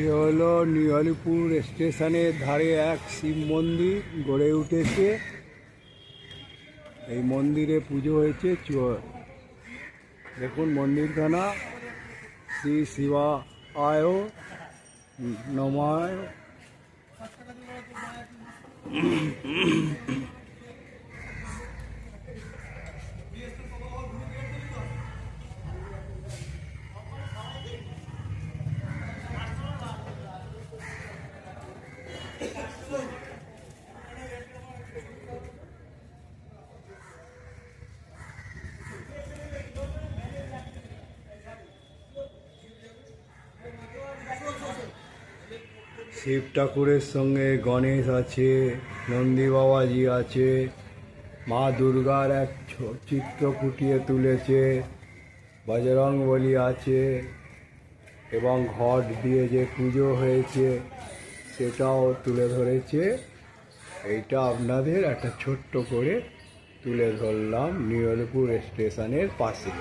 এ হলো নিউ আলিপুর স্টেশনের ধারে এক শিব মন্দির গড়ে উঠেছে। এই মন্দিরে পুজো হয়েছে। দেখুন মন্দিরখানা। শ্রী শিবায় নমঃ। শিব ঠাকুরের সঙ্গে গণেশ আছে, নন্দী বাবাজি আছে, মা দুর্গার এক চিত্র ফুটিয়ে তুলেছে, বজরংবলী আছে এবং ঘট দিয়ে যে পুজো হয়েছে সেটাও তুলে ধরেছে। এইটা আপনাদের একটা ছোট্ট করে তুলে ধরলাম নিউ আলিপুর স্টেশনের পাশে।